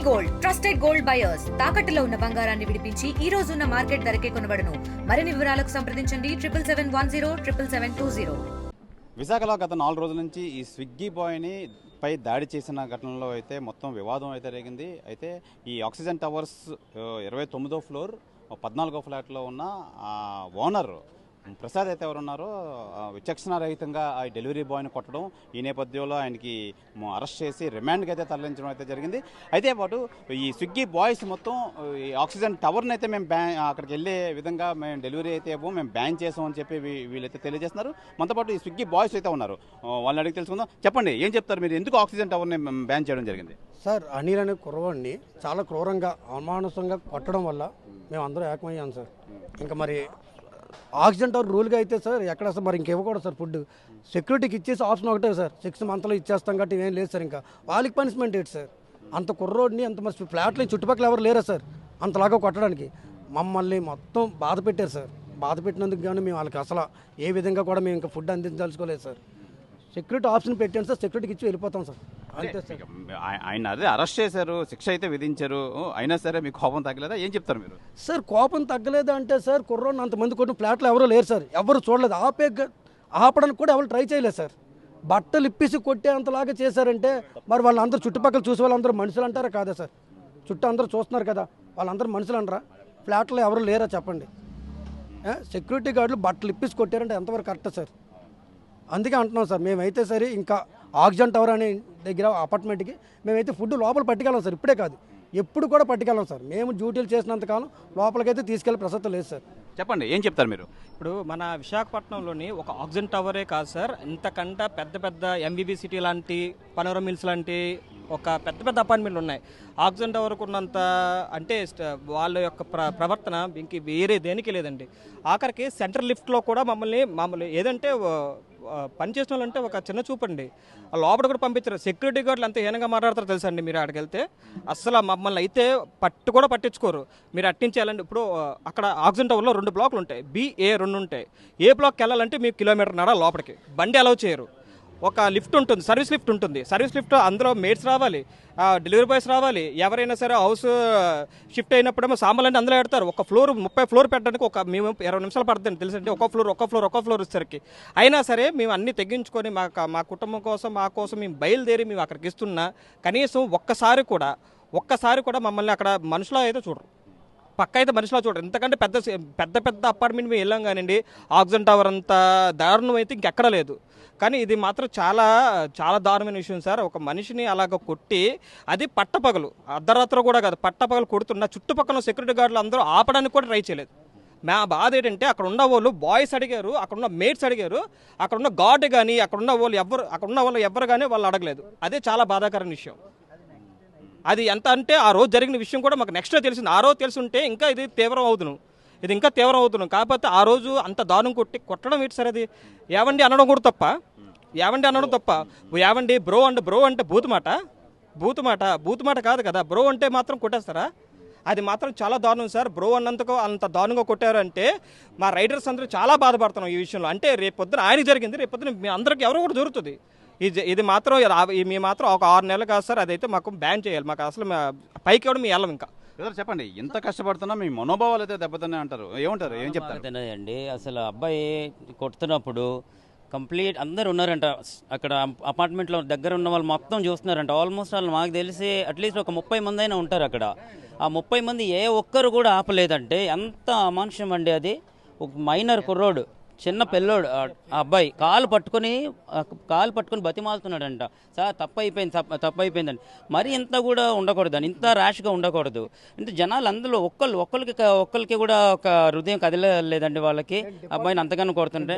Gold trusted gold buyers తాకట్టులో ఉన్న బంగారాన్ని విడిపించి ఈ రోజు ఉన్న మార్కెట్ ధరకే కొనబడును. మరిన్ని వివరాలకు సంప్రదించండి 7771077720. విశాఖలో గత 4 రోజుల నుంచి ఈ స్విగ్గీ బాయ్ని పై దాడి చేసిన ఘటనలో అయితే మొత్తం వివాదం అయితే రేగింది. అయితే ఈ ఆక్సిజన్ టవర్స్ 29వ ఫ్లోర్ 14వ ఫ్లాట్లో ఉన్న ఓనర్ ప్రసాద్ అయితే ఎవరున్నారో విచక్షణారహితంగా ఆ డెలివరీ బాయ్ని కొట్టడం, ఈ నేపథ్యంలో ఆయనకి అరెస్ట్ చేసి రిమాండ్కి అయితే తరలించడం అయితే జరిగింది. అయితే పాటు ఈ స్విగ్గీ బాయ్స్ మొత్తం ఈ ఆక్సిజన్ టవర్ని అయితే మేము అక్కడికి వెళ్ళే విధంగా మేము డెలివరీ అయితే ఇవ్వము, మేము బ్యాన్ చేసామని చెప్పి వీళ్ళైతే తెలియజేస్తున్నారు. మనతో పాటు ఈ స్విగ్గీ బాయ్స్ అయితే ఉన్నారు, వాళ్ళని అడిగి తెలుసుకుందాం. చెప్పండి, ఏం చెప్తారు మీరు, ఎందుకు ఆక్సిజన్ టవర్ని బ్యాన్ చేయడం జరిగింది? సార్, అనిల్ అనే కుర్రవాడిని చాలా క్రూరంగా అవమానసంగా కొట్టడం వల్ల మేము అందరూ ఏకమయ్యాం సార్. ఇంకా మరి ఆక్సిజన్ టవర్ రూల్గా అయితే సార్ ఎక్కడ సార్ మరి ఇంకివ్వకూడదు సార్. ఫుడ్ సెక్యూరిటీకి ఇచ్చేసి ఆప్షన్ ఒకటే సార్, 6 మంత్లో ఇచ్చేస్తాం కాబట్టి ఏం లేదు సార్. ఇంకా వాళ్ళకి పనిష్మెంట్ ఏంటి సార్? అంత కుర్రోడిని అంత మరి ఫ్లాట్లో చుట్టుపక్కల ఎవరు లేరా సార్ అంతలాగా కొట్టడానికి? మమ్మల్ని మొత్తం బాధ పెట్టారు సార్. బాధ పెట్టినందుకు కానీ మేము వాళ్ళకి అసలు ఏ విధంగా కూడా మేము ఇంకా ఫుడ్ అందించదలుచుకోలేదు సార్. సెక్యూరిటీ ఆప్షన్ పెట్టాను సార్, సెక్యూరిటీకి ఇచ్చి వెళ్ళిపోతాం సార్, అంతే సార్. ఆయన అదే అరెస్ట్ చేశారు, శిక్ష అయితే విధించారు, అయినా సరే మీకు కోపం తగ్గలేదా? ఏం చెప్తారు మీరు? సార్, కోపం తగ్గలేదు అంటే సార్, కుర్రోడిని అంతమంది కొట్టిన ఫ్లాట్లో ఎవరో లేరు సార్, ఎవరు చూడలేదు. ఆపడానికి కూడా ఎవరు ట్రై చేయలేదు సార్. బట్టలు ఇప్పేసి కొట్టే అంతలాగా చేశారంటే మరి వాళ్ళందరూ చుట్టుపక్కల చూసే వాళ్ళందరూ మనుషులు అంటారా కాదా సార్? చుట్టూ అందరూ చూస్తున్నారు కదా, వాళ్ళందరూ మనుషులు అంటారా? ఫ్లాట్లో ఎవరు లేరా చెప్పండి? సెక్యూరిటీ గార్డులు బట్టలు ఇప్పేసి కొట్టారంటే ఎంతవరకు కరెక్ట్ సార్? అందుకే అంటున్నాం సార్, మేమైతే సరే ఇంకా ఆక్సిజన్ టవర్ అనే దగ్గర అపార్ట్మెంట్కి మేమైతే ఫుడ్ లోపల పట్టుకెళ్ళాం సార్. ఇప్పుడే కాదు, ఎప్పుడు కూడా పట్టుకెళ్ళాం సార్. మేము డ్యూటీలు చేసినంతకాలం లోపలికైతే తీసుకెళ్ళే ప్రసక్తి లేదు సార్. చెప్పండి, ఏం చెప్తారు మీరు? ఇప్పుడు మన విశాఖపట్నంలోని ఒక ఆక్సిజన్ టవరే కాదు సార్, ఇంతకంటే పెద్ద పెద్ద ఎంబీబీ సిటీ లాంటి, పనోరమ మిల్స్ లాంటి ఒక పెద్ద పెద్ద అపార్ట్మెంట్లు ఉన్నాయి. ఆక్సిజన్ టవర్కు ఉన్నంత అంటే వాళ్ళ యొక్క ప్రవర్తన ఇంక వేరే దేనికి లేదండి. ఆఖరికి సెంట్రల్ లిఫ్ట్లో కూడా మమ్మల్ని ఏదంటే పనిచేసిన వాళ్ళంటే ఒక చిన్న చూపండి, లోపల కూడా పంపించారు. సెక్యూరిటీ గార్డులు ఎంత హీనంగా మాట్లాడతారో తెలుసా అండి? మీరు అక్కడికి వెళ్తే అసలు మమ్మల్ని అయితే కూడా పట్టించుకోరు. మీరు అట్టించేయాలండి. ఇప్పుడు అక్కడ ఆక్సిజన్ టవర్లో 2 బ్లాకులు ఉంటాయి, BA 2 ఉంటాయి. ఏ బ్లాక్కి వెళ్ళాలంటే మీకు కిలోమీటర్ నడ లోపలికి బండి అలౌ చేయరు. ఒక లిఫ్ట్ ఉంటుంది, సర్వీస్ లిఫ్ట్ ఉంటుంది. సర్వీస్ లిఫ్ట్ అందులో మేట్స్ రావాలి, డెలివరీ బాయ్స్ రావాలి. ఎవరైనా సరే హౌస్ షిఫ్ట్ అయినప్పుడేమో సామాన్లు అందులో పెడతారు. ఒక ఫ్లోర్ 30 ఫ్లోర్ పెట్టడానికి మేము 20 నిమిషాలు పడుతుంది తెలుసండి. ఒక ఫ్లోర్ వచ్చేసరికి. అయినా సరే మేము అన్నీ తెగించుకొని మా కుటుంబం కోసం మా కోసం మేము బయలుదేరి మేము అక్కడికి ఇస్తున్నా కనీసం ఒక్కసారి కూడా మమ్మల్ని అక్కడ మనుషులా అయితే చూడరు, పక్క అయితే మనుషులా చూడరు. ఎందుకంటే పెద్ద అపార్ట్మెంట్ మేము వెళ్ళాం కానివ్వండి, ఆక్సిజన్ టవర్ అంత దారుణం అయితే ఇంకెక్కడ లేదు. కానీ ఇది మాత్రం చాలా చాలా దారుణమైన విషయం సార్. ఒక మనిషిని అలాగ కొట్టి, అది పట్టపగలు, అర్ధరాత్రి కూడా కాదు, పట్టపగలు కొడుతున్న చుట్టుపక్కల సెక్యూరిటీ గార్డులు అందరూ ఆపడానికి కూడా ట్రై చేయలేదు. మా బాధ ఏంటంటే అక్కడ ఉన్న వాళ్ళు బాయ్స్ అడిగారు, అక్కడ ఉన్న మేట్స్ అడిగారు, అక్కడ ఉన్న గార్డ్ కానీ అక్కడ ఉన్న వాళ్ళు ఎవరు కానీ వాళ్ళు అడగలేదు. అదే చాలా బాధాకరమైన విషయం. అది ఎంత అంటే ఆ రోజు జరిగిన విషయం కూడా మాకు నెక్స్ట్ తెలిసింది. ఆ రోజు తెలిసి ఉంటే ఇంకా ఇది ఇంకా తీవ్రం అవుతున్నాం. కాకపోతే ఆ రోజు అంత దారుణం కొట్టడం ఏంటి సార్? అది ఏవండి అనడం కూడా తప్ప. ఏవండి బ్రో అంటే బూతు మాట కాదు కదా. బ్రో అంటే మాత్రం కొట్టేస్తారా? అది మాత్రం చాలా దారుణం సార్. బ్రో అన్నంతకు అంత దారుణంగా కొట్టారు అంటే మా రైడర్స్ అందరూ చాలా బాధపడుతున్నాం ఈ విషయంలో. అంటే రేపొద్దున ఆయనకి జరిగింది, రేపొద్దున మీ అందరికి ఎవరో కూడా జరుగుతుంది. ఇది మాత్రం మీ మాత్రం ఒక 6 నెలలు కాదు సార్, అదైతే మాకు బ్యాన్ చేయాలి. మాకు అసలు పైకి కూడా మీ వెళ్ళం. ఇంకా చెప్పండి, ఎంత కష్టపడుతున్నా మీ మనోభావాలు అయితే దెబ్బతినే అంటారు, ఏమంటారు, ఏం చెప్తారు? అండి అసలు అబ్బాయి కొడుతున్నప్పుడు కంప్లీట్ అందరు ఉన్నారంట అక్కడ అపార్ట్మెంట్లో దగ్గర ఉన్న వాళ్ళు మొత్తం చూస్తున్నారంట. ఆల్మోస్ట్ వాళ్ళు మాకు తెలిసి అట్లీస్ట్ ఒక 30 మంది అయినా ఉంటారు అక్కడ. ఆ 30 మంది ఏ ఒక్కరు కూడా ఆపలేదంటే ఎంత అమానుష్యం అండి. అది ఒక మైనర్ కుర్రోడు, చిన్న పిల్లోడు, ఆ అబ్బాయి కాలు పట్టుకొని బతిమాలుతున్నాడంట. సార్ తప్పు అయిపోయిందండి. మరి ఇంత కూడా ఉండకూడదండి, ఇంత ర్యాష్గా ఉండకూడదు. అంటే జనాలు అందులో ఒక్కరికి కూడా ఒక హృదయం కదలలేదండి వాళ్ళకి. అబ్బాయిని అంతగానో కొడుతుంటే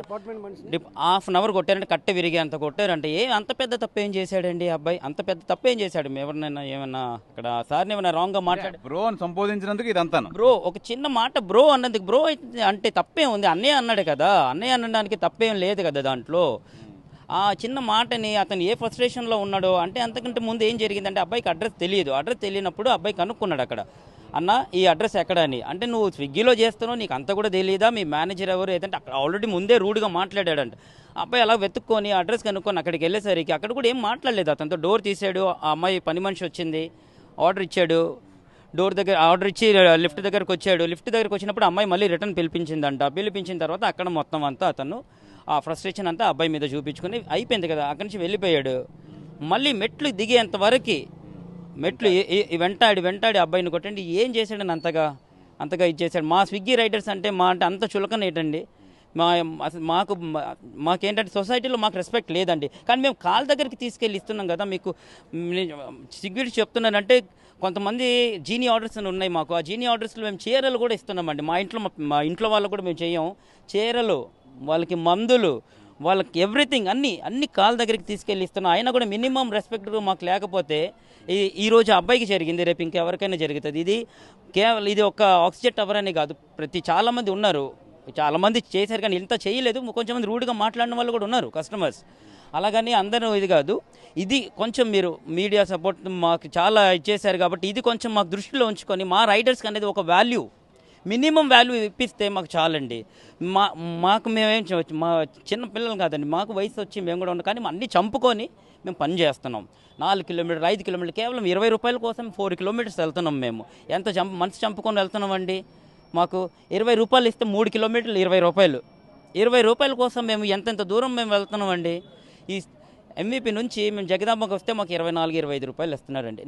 ½ అవర్ కొట్టారంటే కట్టె విరిగి అంత కొట్టారంటే అంత పెద్ద తప్పు ఏం చేశాడండి అబ్బాయి? అంత పెద్ద తప్పు ఏం చేశాడు? ఎవరినైనా ఏమన్నా ఇక్కడ సార్ని ఏమైనా రాంగ్గా మాట్లాడు బ్రో అని సంబోధించినందుకు ఇదంతా బ్రో, ఒక చిన్న మాట బ్రో అన్నందుకు బ్రో అంటే తప్పే ఉంది. అన్నయ్య అన్నాడు కదా, అన్నయ్య అనడానికి తప్పేం లేదు కదా దాంట్లో. ఆ చిన్న మాటని అతను ఏ ఫ్రస్ట్రేషన్లో ఉన్నాడో అంటే అంతకంటే ముందు ఏం జరిగిందంటే అబ్బాయికి అడ్రస్ తెలియనప్పుడు అబ్బాయి కనుక్కున్నాడు అక్కడ, అన్న ఈ అడ్రస్ ఎక్కడ అని. అంటే నువ్వు స్విగ్గీలో చేస్తున్నావు, నీకు అంత కూడా తెలియదా? మీ మేనేజర్ ఎవరు ఏదంటే అక్కడ ఆల్రెడీ ముందే రూడ్గా మాట్లాడాడంట. అబ్బాయి అలా వెతుక్కొని అడ్రస్ కనుక్కొని అక్కడికి వెళ్ళేసరికి అక్కడ కూడా ఏం మాట్లాడలేదు. అతనితో డోర్ తీసాడు, ఆ అమ్మాయి పని మనిషి వచ్చింది, ఆర్డర్ ఇచ్చాడు, డోర్ దగ్గర ఆర్డర్ ఇచ్చి లిఫ్ట్ దగ్గరకు వచ్చాడు. లిఫ్ట్ దగ్గరకు వచ్చినప్పుడు అమ్మాయి మళ్ళీ రిటర్న్ పిలిపించిందంట. పిలిపించిన తర్వాత అక్కడ మొత్తం అంతా అతను ఆ ఫ్రస్ట్రేషన్ అంతా అబ్బాయి మీద చూపించుకొని అయిపోయింది కదా, అక్కడి నుంచి వెళ్ళిపోయాడు. మళ్ళీ మెట్లు దిగేంత వరకు మెట్లు వెంటాడి అబ్బాయిని కొట్టండి. ఏం చేశాడని అంతగా ఇచ్చేసాడు. మా స్విగ్గీ రైడర్స్ అంటే అంత చులకన ఏంటండి. మాకేంటంటే సొసైటీలో మాకు రెస్పెక్ట్ లేదండి. కానీ మేము కాల్ దగ్గరికి తీసుకెళ్ళి ఇస్తున్నాం కదా. మీకు స్విగ్గీ చెప్తున్నానంటే కొంతమంది జీనీ ఆర్డర్స్ అని ఉన్నాయి మాకు. ఆ జీనీ ఆర్డర్స్లో మేము చీరలు కూడా ఇస్తున్నామండి. మా ఇంట్లో వాళ్ళకు కూడా మేము చెయ్యం. చీరలు, వాళ్ళకి మందులు, వాళ్ళకి ఎవ్రీథింగ్ అన్ని కాల్ దగ్గరికి తీసుకెళ్ళి ఇస్తున్నాం. అయినా కూడా మినిమం రెస్పెక్ట్ మాకు లేకపోతే ఈరోజు అబ్బాయికి జరిగింది, రేపు ఇంకెవరికైనా జరుగుతుంది. ఇది ఒక ఆక్సిజన్ టవర్ అనే కాదు, చాలామంది ఉన్నారు, చాలామంది చేశారు కానీ ఇంత చేయలేదు. కొంచెం మంది రూడ్గా మాట్లాడిన వాళ్ళు కూడా ఉన్నారు కస్టమర్స్. అలాగని అందరూ ఇది కాదు. ఇది కొంచెం మీరు మీడియా సపోర్ట్ మాకు చాలా ఇచ్చేశారు కాబట్టి ఇది కొంచెం మాకు దృష్టిలో ఉంచుకొని మా రైడర్స్కి అనేది ఒక వాల్యూ, మినిమం వాల్యూ ఇప్పిస్తే మాకు చాలండి. మాకు మేమేం చేయవచ్చు, మా చిన్న పిల్లలు కాదండి, మాకు వయసు వచ్చి మేము కూడా ఉన్నాం. కానీ అన్నీ చంపుకొని మేము పని చేస్తున్నాం. 4 కిలోమీటర్లు 5 కిలోమీటర్లు కేవలం 20 రూపాయల కోసం 4 కిలోమీటర్స్ వెళ్తున్నాం. మేము ఎంత మనసు చంపుకొని వెళ్తున్నామండి. మాకు 20 రూపాయలు ఇస్తే 3 కిలోమీటర్లు 20 రూపాయలు. 20 రూపాయల కోసం మేము ఎంతెంత దూరం మేము వెళ్తున్నామండి. ఈ ఎంవీపీ నుంచి మేము జగదాంబకి వస్తే మాకు 24-25 రూపాయలు ఇస్తున్నారండి.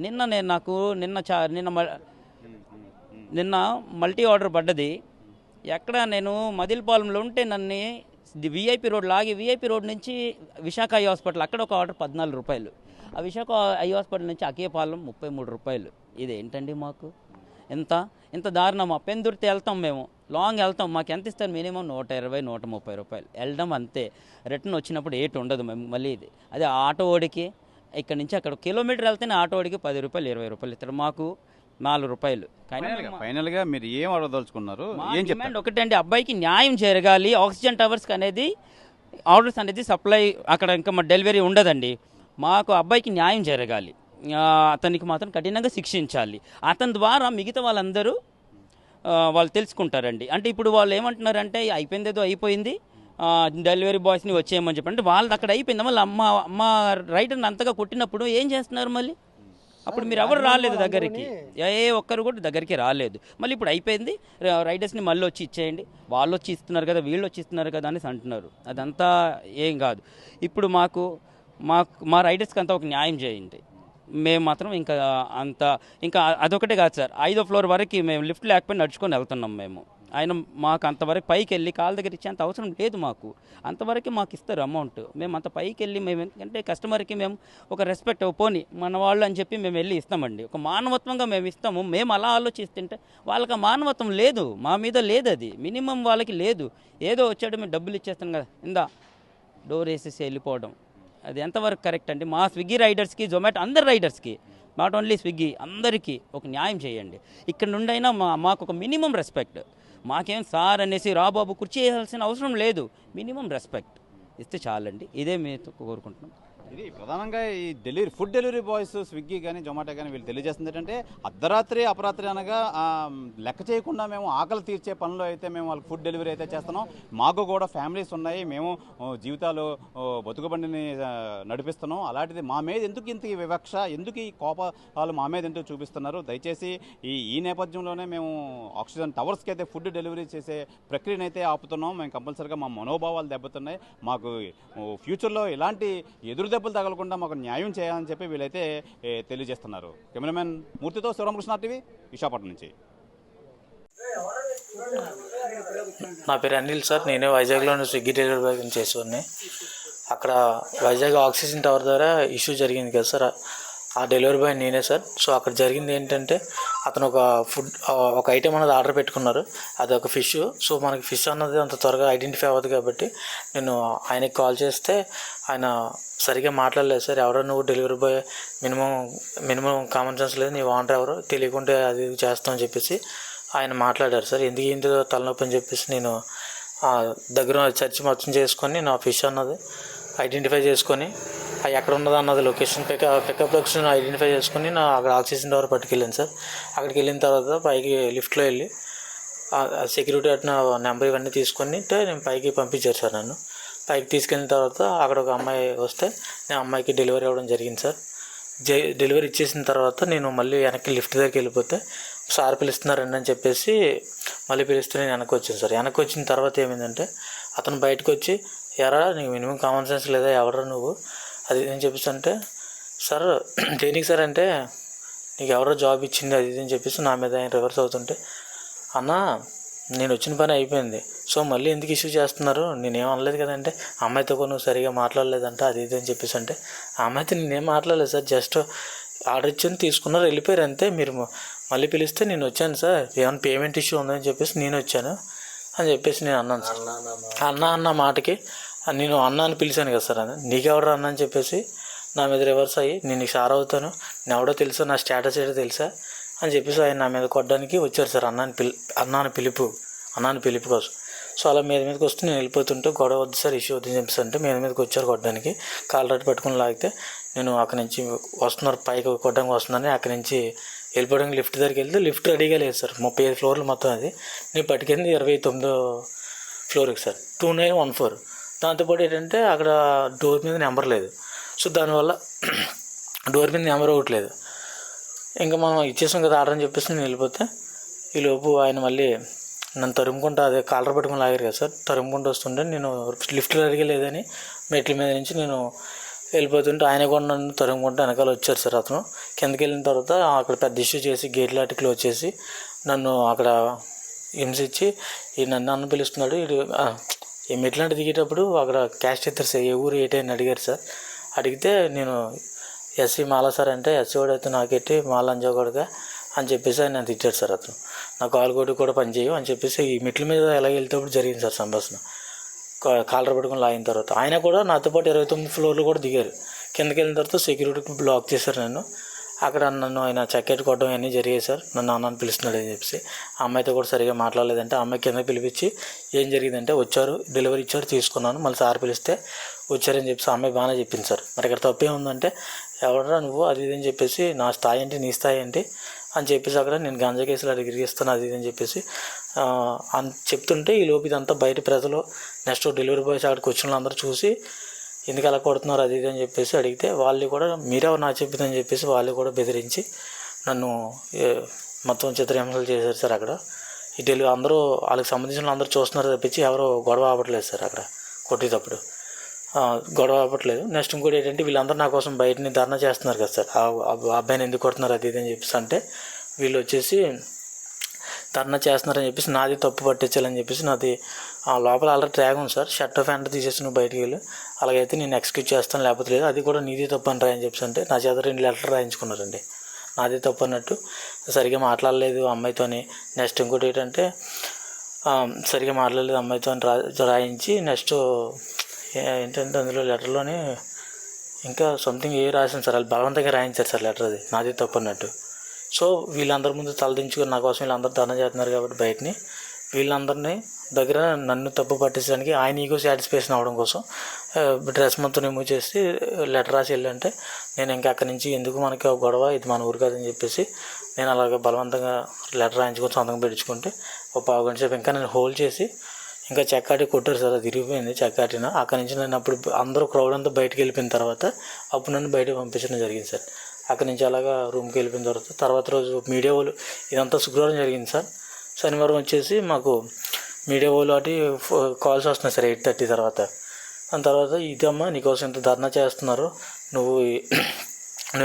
నిన్న మల్టీ ఆర్డర్ పడ్డది. ఎక్కడ నేను మదిలపాలెంలో ఉంటే నన్ను విఐపి రోడ్ లాగి విఐపి రోడ్ నుంచి విశాఖ ఐ హాస్పిటల్ అక్కడ ఒక ఆర్డర్ 14 రూపాయలు. ఆ విశాఖ ఐ హాస్పిటల్ నుంచి అకేపాలెం 33 రూపాయలు. ఇదేంటండి మాకు ఇంత దారుణమా? పెందుర్తి వెళ్తాం, మేము లాంగ్ వెళ్తాం, మాకు ఎంత ఇస్తారు? మినిమం 120-130 రూపాయలు వెళ్ళడం అంతే. రిటర్న్ వచ్చినప్పుడు ఉండదు మేము మళ్ళీ. అదే ఆటో ఓడికి ఇక్కడ నుంచి అక్కడ కిలోమీటర్ వెళ్తేనే ఆటో ఓడికి 10 రూపాయలు 20 రూపాయలు ఇస్తారు, మాకు 4 రూపాయలు. కానీ ఫైనల్గా మీరు ఏం అడగదలుచుకున్నారు? ఏం డిమాండ్ ఒకటే అండి, అబ్బాయికి న్యాయం జరగాలి. ఆక్సిజన్ టవర్స్కి అనేది ఆర్డర్స్ అనేది సప్లై అక్కడ ఇంకా మా డెలివరీ ఉండదండి. మాకు అబ్బాయికి న్యాయం జరగాలి. అతనికి మాత్రం కఠినంగా శిక్షించాలి. అతని ద్వారా మిగతా వాళ్ళందరూ వాళ్ళు తెలుసుకుంటారండి. అంటే ఇప్పుడు వాళ్ళు ఏమంటున్నారంటే అయిపోయిందేదో అయిపోయింది, డెలివరీ బాయ్స్ని వచ్చేయమని చెప్పి. అంటే వాళ్ళది అక్కడ అయిపోయింది. మళ్ళీ అమ్మ రైడర్ని అంతగా కొట్టినప్పుడు ఏం చేస్తున్నారు మళ్ళీ? అప్పుడు మీరు ఎవరు రాలేదు దగ్గరికి, ఒక్కరు కూడా దగ్గరికి రాలేదు. మళ్ళీ ఇప్పుడు అయిపోయింది, రైడర్స్ని మళ్ళీ వచ్చి ఇచ్చేయండి, వాళ్ళు వచ్చి ఇస్తున్నారు కదా, వీళ్ళు వచ్చి ఇస్తున్నారు కదా అనేసి అంటున్నారు. అదంతా ఏం కాదు. ఇప్పుడు మా రైడర్స్కి అంతా ఒక న్యాయం చేయండి. మేము మాత్రం ఇంకా అదొకటే కాదు సార్, 5వ ఫ్లోర్ వరకు మేము లిఫ్ట్ లేకపోయినా నడుచుకొని వెళ్తున్నాం మేము. ఆయన మాకు అంతవరకు పైకి వెళ్ళి కాళ్ళ దగ్గర ఇచ్చేంత అవసరం లేదు మాకు. అంతవరకు మాకు ఇస్తారు అమౌంట్. మేము అంత పైకి వెళ్ళి మేము ఎందుకంటే కస్టమర్కి మేము ఒక రెస్పెక్ట్ పోని మన వాళ్ళు అని చెప్పి మేము వెళ్ళి ఇస్తామండి. ఒక మానవత్వంగా మేము ఇస్తాము. మేము అలా ఆలోచిస్తుంటే వాళ్ళకి ఆ మానవత్వం లేదు, మా మీద లేదు. అది మినిమం వాళ్ళకి లేదు. ఏదో వచ్చాడు మేము డబ్బులు ఇచ్చేస్తాం కదా, ఇందా డోర్ వేసేసి వెళ్ళిపోవడం, అది ఎంతవరకు కరెక్ట్ అండి? మా స్విగ్గీ రైడర్స్కి, జొమాటో అందరి రైడర్స్కి, నాట్ ఓన్లీ స్విగ్గీ, అందరికీ ఒక న్యాయం చేయండి. ఇక్కడ నుండి అయినా మాకు ఒక మినిమం రెస్పెక్ట్. మాకేం సార్ అనేసి రాబాబు కుర్చీ వేయాల్సిన అవసరం లేదు. మినిమం రెస్పెక్ట్ ఇస్తే చాలండి. ఇదే మేము కోరుకుంటున్నాం. ఇది ప్రధానంగా ఈ ఫుడ్ డెలివరీ బాయ్స్ స్విగ్గీ కానీ జొమాటో కానీ వీళ్ళు తెలియజేస్తుంది ఏంటంటే అర్ధరాత్రి అపరాత్రి అనగా లెక్క చేయకుండా మేము ఆకలి తీర్చే పనిలో అయితే మేము వాళ్ళకి ఫుడ్ డెలివరీ అయితే చేస్తున్నాం. మాకు కూడా ఫ్యామిలీస్ ఉన్నాయి, మేము జీవితాలు బతుకుబండిని నడిపిస్తున్నాం. అలాంటిది మా మీద ఎందుకు ఇంత వివక్ష, ఎందుకు ఈ కోపాలు మా మీద ఎందుకు చూపిస్తున్నారు? దయచేసి ఈ నేపథ్యంలోనే మేము ఆక్సిజన్ టవర్స్కి అయితే ఫుడ్ డెలివరీ చేసే ప్రక్రియను అయితే ఆపుతున్నాం. మేము కంపల్సరీగా మా మనోభావాలు దెబ్బతున్నాయి. మాకు ఫ్యూచర్లో ఇలాంటి ఎదురు దెబ్బలు తగలకుండా మాకు న్యాయం చేయాలని చెప్పి వీళ్ళైతే తెలియజేస్తున్నారు. కెమెరామెన్ మూర్తితో శివరామకృష్ణ టీవీ, విశాఖపట్నం నుంచి. నా పేరు అనిల్ సార్. నేనే వైజాగ్లో స్విగ్గీ డెలివరీ బాయ్ చేసేవాడిని. అక్కడ వైజాగ్ ఆక్సిజన్ టవర్ ద్వారా ఇష్యూ జరిగింది కదా సార్, ఆ డెలివరీ బాయ్ నేనే సార్. సో అక్కడ జరిగింది ఏంటంటే అతను ఒక ఐటెం అన్నది ఆర్డర్ పెట్టుకున్నారు, అది ఒక ఫిష్. సో మనకి ఫిష్ అన్నది అంత త్వరగా ఐడెంటిఫై అవ్వదు కాబట్టి నేను ఆయనకి కాల్ చేస్తే ఆయన సరిగ్గా మాట్లాడలేదు సార్. ఎవరో నువ్వు delivery boy, minimum common sense లేదు, నీ వాంటర్ ఎవరో తెలియకుంటే అది చేస్తామని చెప్పేసి ఆయన మాట్లాడారు సార్. ఎందుకు తలనొప్పి అని చెప్పేసి నేను దగ్గర చర్చి మొత్తం చేసుకొని నా ఫిష్ అన్నది ఐడెంటిఫై చేసుకొని అది ఎక్కడ ఉన్నదో అన్నది లొకేషన్ పికప్ లొకేషన్ ఐడెంటిఫై చేసుకొని నా అక్కడ ఆక్సిజన్ టవర్ పట్టుకెళ్ళాను సార్. అక్కడికి వెళ్ళిన తర్వాత పైకి లిఫ్ట్లో వెళ్ళి సెక్యూరిటీ అట్టిన నెంబర్ ఇవన్నీ తీసుకొని నేను పైకి పంపించారు సార్. నన్ను పైకి తీసుకెళ్ళిన తర్వాత అక్కడ ఒక అమ్మాయి వస్తే నేను అమ్మాయికి డెలివరీ అవ్వడం జరిగింది సార్. డెలివరీ ఇచ్చేసిన తర్వాత నేను మళ్ళీ వెనక్కి లిఫ్ట్ దగ్గరికి వెళ్ళిపోతే సార్ పిలుస్తున్నారండి అని చెప్పేసి మళ్ళీ పిలిస్తే నేను వెనక్కి వచ్చాను సార్. వెనక్కి వచ్చిన తర్వాత ఏమైందంటే అతను బయటకు వచ్చి, ఎరా నీకు మినిమం కామన్ సెన్స్ లేదా, ఎవరా నువ్వు అది అని చెప్పేసి అంటే, సార్ దేనికి సార్ అంటే, నీకు ఎవరో జాబ్ ఇచ్చింది అది ఇది అని చెప్పేసి నా మీద ఆయన రివర్స్ అవుతుంటే, అన్న నేను వచ్చిన పని అయిపోయింది, సో మళ్ళీ ఎందుకు ఇష్యూ చేస్తున్నారు, నేనేం అనలేదు కదంటే, అమ్మాయితో కూడా నువ్వు సరిగా మాట్లాడలేదంట అది ఇది అని చెప్పేసి అంటే, ఆ అమ్మాయితో నేనేం మాట్లాడలేదు సార్, జస్ట్ ఆర్డర్ ఇచ్చింది తీసుకున్నారు వెళ్ళిపోయారు అంతే, మీరు మళ్ళీ పిలిస్తే నేను వచ్చాను సార్, ఏమైనా పేమెంట్ ఇష్యూ ఉందని చెప్పేసి నేను వచ్చాను అని చెప్పేసి నేను అన్నాను సార్. అన్న మాటకి నేను అన్న అని పిలిచాను కదా సార్, అని నీకెవరు అన్న అని చెప్పేసి నా మీద రివర్స్ అయ్యి, నేను నీకు సార్ అవుతాను, నేను ఎవడో తెలుసా, నా స్టేటస్ ఏదో తెలుసా అని చెప్పేసి ఆయన నా మీద కొట్టడానికి వచ్చారు సార్. అన్నాని పిలుపు కోసం. సో అలా మీదకి వస్తే నేను వెళ్ళిపోతుంటే, గొడవ వద్దు సార్, ఇష్యూ వద్దని చెప్పేసి అంటే మీదకి వచ్చారు కొట్టడానికి. కాల్ రెట్ పట్టుకుని లాగితే నేను అక్కడి నుంచి వస్తున్నారు పైకి కొట్టడానికి వస్తుందని అక్కడి నుంచి వెళ్ళిపోవడానికి లిఫ్ట్ దగ్గరికి వెళ్తే లిఫ్ట్ రెడీగా లేదు సార్. 35 ఫ్లోర్లు మొత్తం అది. నేను పట్టుకెళ్ళింది 29వ ఫ్లోర్కి సార్, 2914. దాంతోపాటు ఏంటంటే అక్కడ డోర్ మీద నెంబర్ లేదు. సో దానివల్ల డోర్ మీద నెంబర్ ఒకటి లేదు. ఇంకా మనం ఇచ్చేసాం కదా ఆర్డర్ అని చెప్పేసి నేను వెళ్ళిపోతే, ఈలోపు ఆయన మళ్ళీ నన్ను తరుముకుంటా, అదే కాలర్ పట్టుకుని లాగారు కదా సార్, తరుముకుంటూ వస్తుంటే నేను లిఫ్ట్ రెడీగా లేదని మెట్ల మీద నుంచి నేను వెళ్ళిపోతుంటే ఆయన కూడా నన్ను తరుముకుంటూ వెనకాల వచ్చారు సార్. అతను కిందకి వెళ్ళిన తర్వాత అక్కడ పెద్ద ఇష్యూ చేసి గేట్ లాంటి క్లోజ్ చేసి నన్ను అక్కడ హింసించి, ఈ నన్ను అన్న పిలుస్తున్నాడు, ఈ మెట్లాంటి దిగేటప్పుడు అక్కడ క్యాష్ ఇస్తారు సార్, ఏ ఊరు ఏంటని అడిగారు సార్. అడిగితే నేను ఎస్సీ మాల సార్ అంటే, ఎస్సీ వాడు అయితే నాకెట్టి మాల అంజోగడుగా అని చెప్పేసి ఆయన తిట్టాడు సార్. అతను నా కాలు కొట్టి కూడా పనిచేయవు అని చెప్పేసి ఈ మెట్ల మీద ఎలా వెళ్తేప్పుడు జరిగింది సార్ సంభాషణ. కాలర్ పట్టుకుని లాగిన తర్వాత ఆయన కూడా నాతో పాటు 29 ఫ్లోర్లు కూడా దిగారు. కిందకి వెళ్ళిన తర్వాత సెక్యూరిటీకి బ్లాక్ చేశారు నన్ను. అక్కడ నన్ను ఆయన చెక్కెట్ కొట్టడం అన్నీ జరిగాయి సార్. నన్ను అన్నని పిలుస్తున్నాడు అని చెప్పేసి ఆ అమ్మాయితో కూడా సరిగా మాట్లాడలేదంటే, ఆ అమ్మాయి కింద పిలిపించి ఏం జరిగిందంటే, వచ్చారు డెలివరీ ఇచ్చారు తీసుకున్నాను, మళ్ళీ సార్ పిలిస్తే వచ్చారని చెప్పేసి ఆ అమ్మాయి బాగానే చెప్పింది సార్. మరి ఇక్కడ తప్పేముందంటే, ఎవడరా నువ్వు అది ఇది అని చెప్పేసి, నా స్థాయి ఏంటి నీ స్థాయి ఏంటి అని చెప్పేసి అక్కడ నేను గంజా కేసులు అడిగిస్తాను అది ఇది అని చెప్పేసి అని చెప్తుంటే, ఈ లోపు ఇదంతా బయట ప్రజలు నెక్స్ట్ డెలివరీ బాయ్స్ అక్కడికి వచ్చిన వాళ్ళందరూ చూసి ఎందుకు అలా కొడుతున్నారు అది ఇది అని చెప్పేసి అడిగితే, వాళ్ళు కూడా మీరెవరు నాకు చెప్పిందని చెప్పేసి వాళ్ళు కూడా బెదిరించి నన్ను మొత్తం చిత్రహింసలు చేశారు సార్. అక్కడ ఈ అందరూ వాళ్ళకి సంబంధించిన అందరూ చూస్తున్నారు తప్పించి ఎవరో గొడవ ఆపట్లేదు సార్. అక్కడ కొట్టేటప్పుడు గొడవ ఆపట్లేదు. నెక్స్ట్ ఇంకోటి ఏంటంటే, వీళ్ళందరూ నా కోసం బయటని ధర్నా చేస్తున్నారు కదా సార్, ఆ అబ్బాయిని ఎందుకు కొడుతున్నారు అది ఇది అని చెప్పేసి అంటే, వీళ్ళు వచ్చేసి ధర్నా చేస్తున్నారని చెప్పేసి నాది తప్పు పట్టించాలని చెప్పేసి నాది లోపల ఆల్రెడీ ట్రాగ్ ఉంది సార్, షర్ట్ ప్యాంట్ తీసేసి నువ్వు బయటికి వెళ్ళి, అలాగైతే నేను ఎక్స్క్యూజ్ చేస్తాను లేకపోతే లేదు, అది కూడా నీది తప్పు అని రాయని చెప్పేసి అంటే నా చేత 2 లెటర్లు రాయించుకున్నారండి నాది తప్పు అన్నట్టు. సరిగా మాట్లాడలేదు అమ్మాయితోని. నెక్స్ట్ ఇంకోటి ఏంటంటే, సరిగా మాట్లాడలేదు అమ్మాయితో రాయించి, నెక్స్ట్ ఏంటంటే అందులో లెటర్లోనే ఇంకా సంథింగ్ రాసింది సార్, వాళ్ళు బలవంతంగా రాయించారు సార్ లెటర్, అది నాది తప్పు అన్నట్టు. సో వీళ్ళందరి ముందు తలదించుకొని నా కోసం వీళ్ళందరూ ధర్నా చేస్తున్నారు కాబట్టి బయటని వీళ్ళందరినీ దగ్గర నన్ను తప్పు పట్టించడానికి ఆయన ఈగో సాటిస్ఫాక్షన్ అవ్వడం కోసం డ్రెస్ మొత్తం రిమూవ్ చేసి లెటర్ రాసి వెళ్ళంటే, నేను ఇంకా అక్కడి నుంచి ఎందుకు మనకి ఒక గొడవ, ఇది మన ఊరు కాదని చెప్పేసి నేను అలాగే బలవంతంగా లెటర్ రాయించుకొని సంతకం పెట్టించుకుంటే ఒక 1/2 గంట సేపు ఇంకా నేను హోల్డ్ చేసి ఇంకా చెక్కాటి కొట్టారు సార్. అది తిరిగిపోయింది చెక్కాటిన. అక్కడి నుంచి నేను అప్పుడు అందరూ క్రౌడ్ అంతా బయటకు వెళ్ళిపోయిన తర్వాత అప్పుడు నన్ను బయటకు పంపించడం జరిగింది సార్. అక్కడి నుంచి అలాగా రూమ్కి వెళ్ళిపోయిన తర్వాత రోజు మీడియా వాళ్ళు, ఇదంతా శుక్రవారం జరిగింది సార్. శనివారం వచ్చేసి మాకు మీడియా వాళ్ళు అటు కాల్స్ వస్తున్నాయి సార్ 8:30 తర్వాత. దాని తర్వాత, ఇదమ్మా నీకోసం ఇంత ధర్నా చేస్తున్నారు, నువ్వు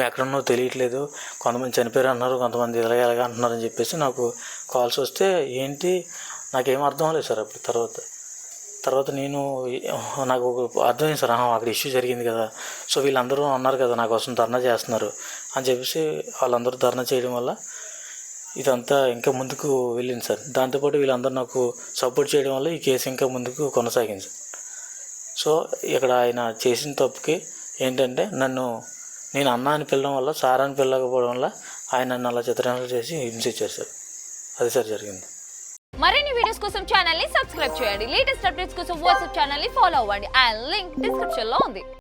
ఎక్కడున్నావు తెలియట్లేదు, కొంతమంది చనిపోయారు అన్నారు, కొంతమంది ఇలాగ అంటున్నారు అని చెప్పేసి నాకు కాల్స్ వస్తే ఏంటి నాకేం అర్థం అవ్వలేదు సార్. అప్పుడు తర్వాత నేను నాకు అర్థమైంది సార్, అక్కడ ఇష్యూ జరిగింది కదా, సో వీళ్ళందరూ అన్నారు కదా నా కోసం ధర్నా చేస్తున్నారు అని చెప్పేసి వాళ్ళందరూ ధర్నా చేయడం వల్ల ఇదంతా ఇంకా ముందుకు వెళ్ళింది సార్. దాంతోపాటు వీళ్ళందరూ నాకు సపోర్ట్ చేయడం వల్ల ఈ కేసు ఇంకా ముందుకు కొనసాగింది సార్. సో ఇక్కడ ఆయన చేసిన తప్పుకి ఏంటంటే, నేను అన్న అని పిలవడం వల్ల, సార్ అని పిలవకపోవడం వల్ల ఆయన నన్ను అలా చిత్రహింసలు చేసి హింసించారు సార్. అది సార్ జరిగింది. మరిన్ని వీడియోస్ కోసం ఛానల్ ని సబ్స్క్రైబ్ చేయండి. లేటెస్ట్ అప్డేట్స్ కోసం వాట్సాప్ ఛానల్ ని ఫాలో అవ్వండి. ఆ లింక్ డిస్క్రిప్షన్ లో ఉంది.